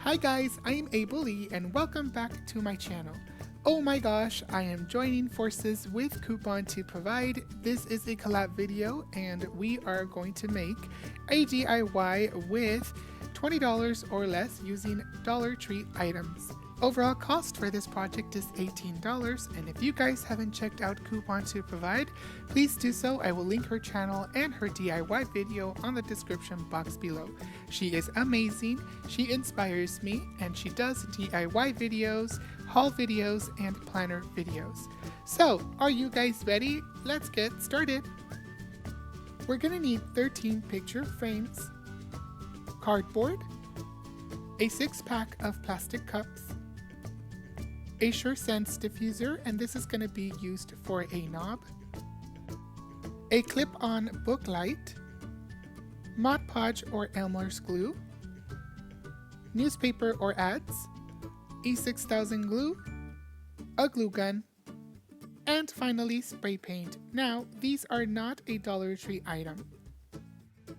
Hi guys, I am Abel Lee and welcome back to my channel. Oh my gosh, I am joining forces with Coupon to Provide. This is a collab video and we are going to make a DIY with $20 or less using Dollar Tree items. Overall cost for this project is $18, and if you guys haven't checked out Coupon to Provide, please do so. I will link her channel and her DIY video on the description box below. She is amazing, she inspires me, and she does DIY videos, haul videos, and planner videos. So, are you guys ready? Let's get started! We're gonna need 13 picture frames, cardboard, a 6-pack of plastic cups, a Sure Sense diffuser, and this is going to be used for a knob, a clip-on book light, Mod Podge or Elmer's glue, newspaper or ads, E6000 glue, a glue gun, and finally spray paint. Now, these are not a Dollar Tree item.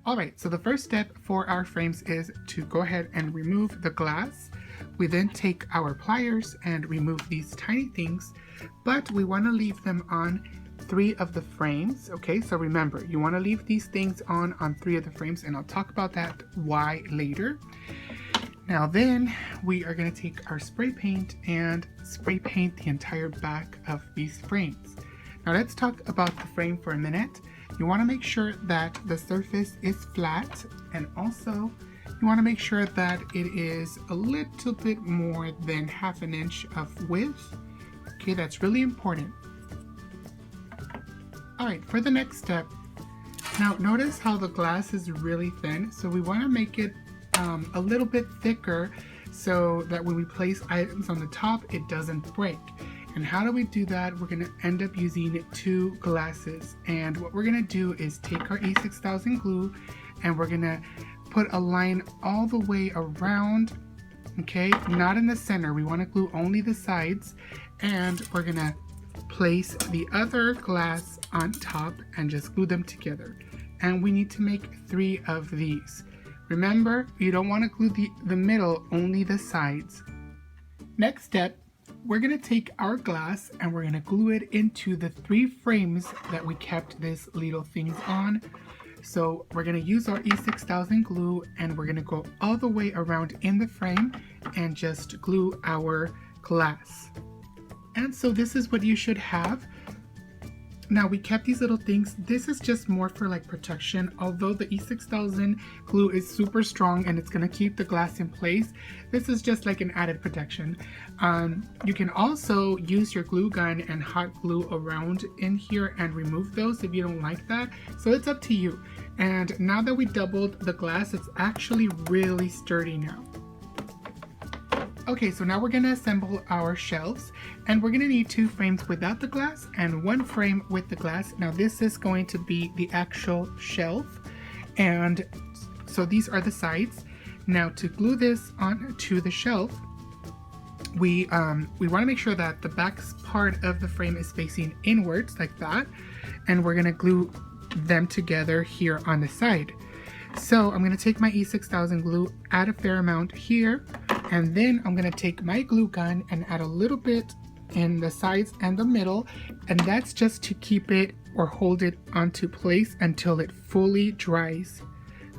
Alright, so the first step for our frames is to go ahead and remove the glass. We then take our pliers and remove these tiny things, but we want to leave them on 3 of the frames. Okay, so remember, you want to leave these things on 3 of the frames, and I'll talk about that why later. Now then, we are going to take our spray paint and spray paint the entire back of these frames. Now let's talk about the frame for a minute. You want to make sure that the surface is flat, and also you want to make sure that it is a little bit more than ½ an inch of width. Okay, that's really important. Alright, for the next step, now notice how the glass is really thin, so we want to make it a little bit thicker so that when we place items on the top, it doesn't break. And how do we do that? We're going to end up using 2 glasses. And what we're going to do is take our E6000 glue and we're going to put a line all the way around, okay? Not in the center. We want to glue only the sides. And we're going to place the other glass on top and just glue them together. And we need to make 3 of these. Remember, you don't want to glue the middle, only the sides. Next step, we're going to take our glass and we're going to glue it into the 3 frames that we kept these little things on. So we're going to use our E6000 glue and we're going to go all the way around in the frame and just glue our glass. And so this is what you should have. Now we kept these little things. This is just more for like protection. Although the E6000 glue is super strong and it's going to keep the glass in place, this is just like an added protection. You can also use your glue gun and hot glue around in here and remove those if you don't like that. So it's up to you. And now that we doubled the glass, it's actually really sturdy now. Okay, so now we're going to assemble our shelves, and we're going to need 2 frames without the glass and 1 frame with the glass. Now this is going to be the actual shelf, and so these are the sides. Now to glue this onto the shelf, we want to make sure that the back part of the frame is facing inwards like that, and we're going to glue them together here on the side. So I'm going to take my E6000 glue, add a fair amount here, and then I'm going to take my glue gun and add a little bit in the sides and the middle, and that's just to keep it or hold it onto place until it fully dries.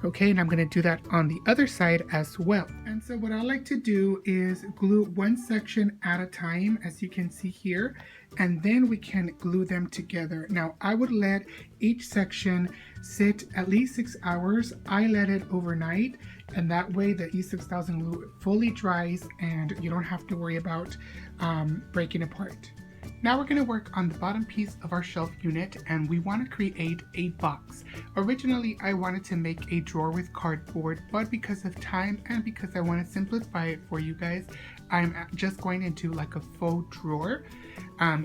Okay, and I'm going to do that on the other side as well. And so what I like to do is glue 1 section at a time, as you can see here, and then we can glue them together. Now I would let each section sit at least 6 hours. I let it overnight, and that way the E6000 glue fully dries and you don't have to worry about breaking apart. Now we're going to work on the bottom piece of our shelf unit, and we want to create a box. Originally I wanted to make a drawer with cardboard, but because of time and because I want to simplify it for you guys, I'm just going into like a faux drawer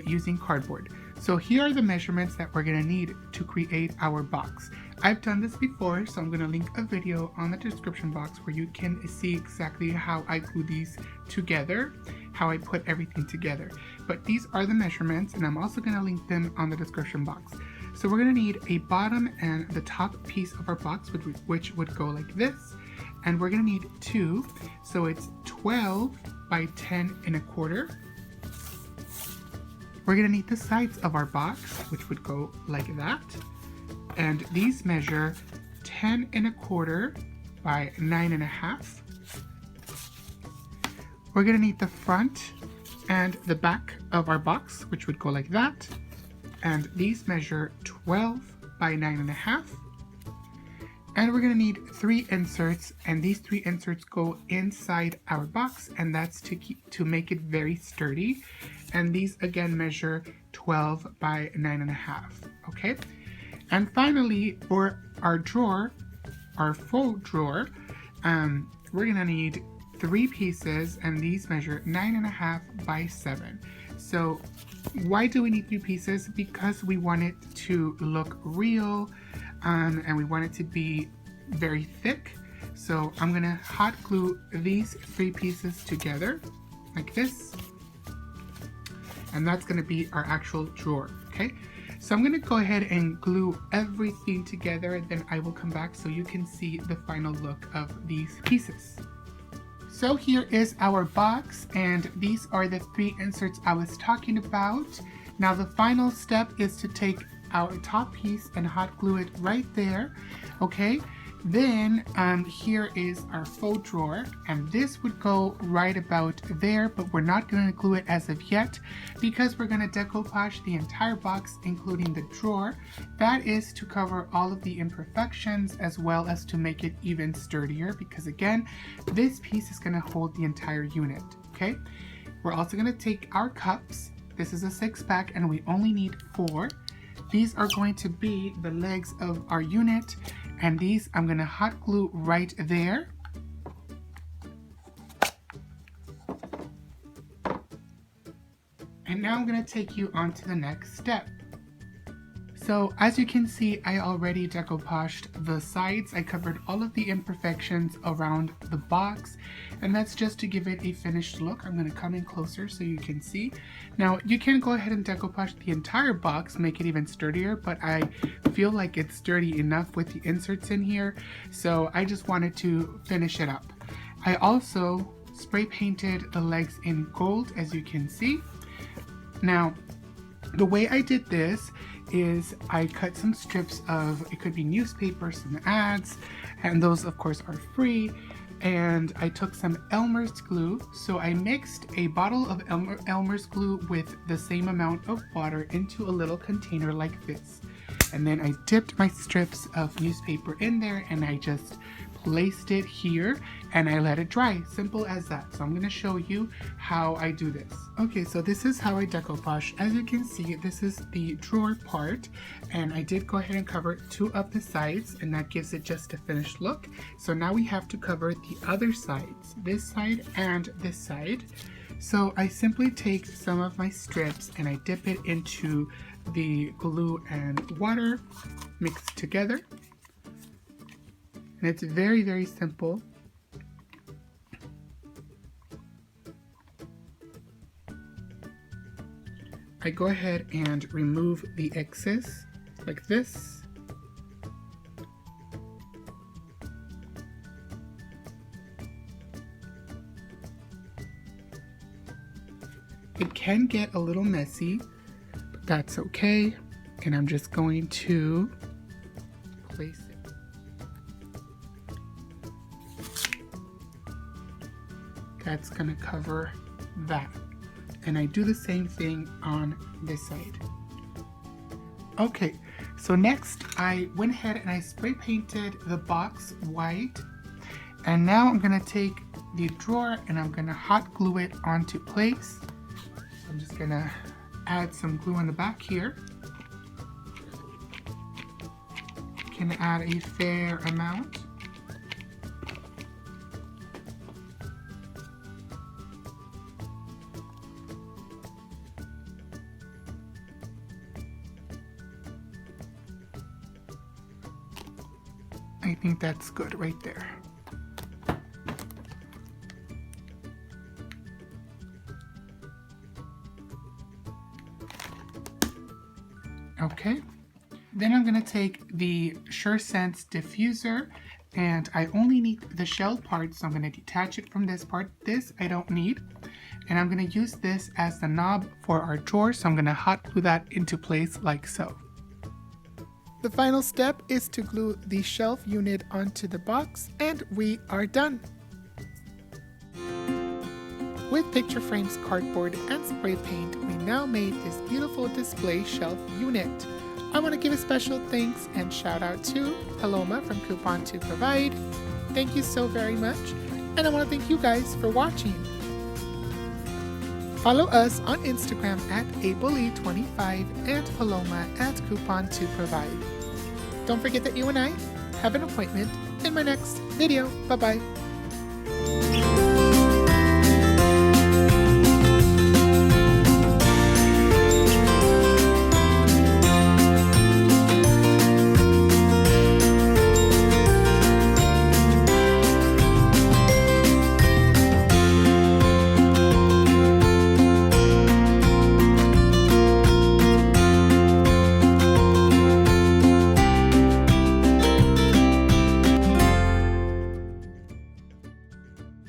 using cardboard. So here are the measurements that we're going to need to create our box. I've done this before, so I'm going to link a video on the description box where you can see exactly how I glue these together, how I put everything together. But these are the measurements, and I'm also going to link them on the description box. So we're going to need a bottom and the top piece of our box, which would go like this. and we're gonna need 2. So it's 12 by 10 1/4. We're gonna need the sides of our box, which would go like that. And these measure 10 1/4 by 9 1/2. We're gonna need the front and the back of our box, which would go like that. And these measure 12 by 9 1/2. And we're gonna need 3 inserts, and these 3 inserts go inside our box, and that's to make it very sturdy. And these again measure 12 by 9 1/2. Okay. And finally, for our drawer, our faux drawer, we're gonna need 3 pieces, and these measure 9 1/2 by 7. So why do we need 3 pieces? Because we want it to look real, and we want it to be very thick. So I'm gonna hot glue these 3 pieces together like this, and that's gonna be our actual drawer. Okay, so I'm gonna go ahead and glue everything together, and then I will come back so you can see the final look of these pieces. So here is our box, and these are the 3 inserts I was talking about. Now the final step is to take our top piece and hot glue it right there. Okay, then here is our faux drawer, and this would go right about there, but we're not going to glue it as of yet because we're going to decoupage the entire box, including the drawer. That is to cover all of the imperfections as well as to make it even sturdier, because again, this piece is going to hold the entire unit. Okay, we're also going to take our cups. This is a 6-pack, and we only need 4. These are going to be the legs of our unit, and these I'm going to hot glue right there. And now I'm going to take you on to the next step. So as you can see, I already decoupaged the sides. I covered all of the imperfections around the box, and that's just to give it a finished look. I'm going to come in closer so you can see. Now you can go ahead and decoupage the entire box, make it even sturdier, but I feel like it's sturdy enough with the inserts in here, so I just wanted to finish it up. I also spray painted the legs in gold, as you can see. Now the way I did this is I cut some strips of, it could be newspaper, some ads, and those of course are free, and I took some Elmer's glue. So I mixed a bottle of Elmer's glue with the same amount of water into a little container like this, and then I dipped my strips of newspaper in there, and I just placed it here and I let it dry. Simple as that. So I'm going to show you how I do this. Okay, so this is how I decoupage. As you can see, this is the drawer part, and I did go ahead and cover 2 of the sides, and that gives it just a finished look. So now we have to cover the other sides, this side and this side. So I simply take some of my strips and I dip it into the glue and water mixed together. And it's very, very simple. I go ahead and remove the excess like this. It can get a little messy, but that's okay. And I'm just going to place it. That's gonna cover that. And I do the same thing on this side. Okay, so next I went ahead and I spray painted the box white. And now I'm gonna take the drawer and I'm gonna hot glue it onto place. So I'm just gonna add some glue on the back here. Can add a fair amount. I think that's good right there. Okay, then I'm going to take the SureSense diffuser And I only need the shell part, so I'm going to detach it from this part. This I don't need. And I'm going to use this as the knob for our drawer, so I'm going to hot glue that into place like so. The final step is to glue the shelf unit onto the box, and we are done. With picture frames, cardboard, and spray paint, we now made this beautiful display shelf unit. I want to give a special thanks and shout out to Paloma from Coupon to Provide. Thank you so very much, and I want to thank you guys for watching. Follow us on Instagram at ablee25 and Paloma at Coupon to Provide. Don't forget that you and I have an appointment in my next video. Bye bye.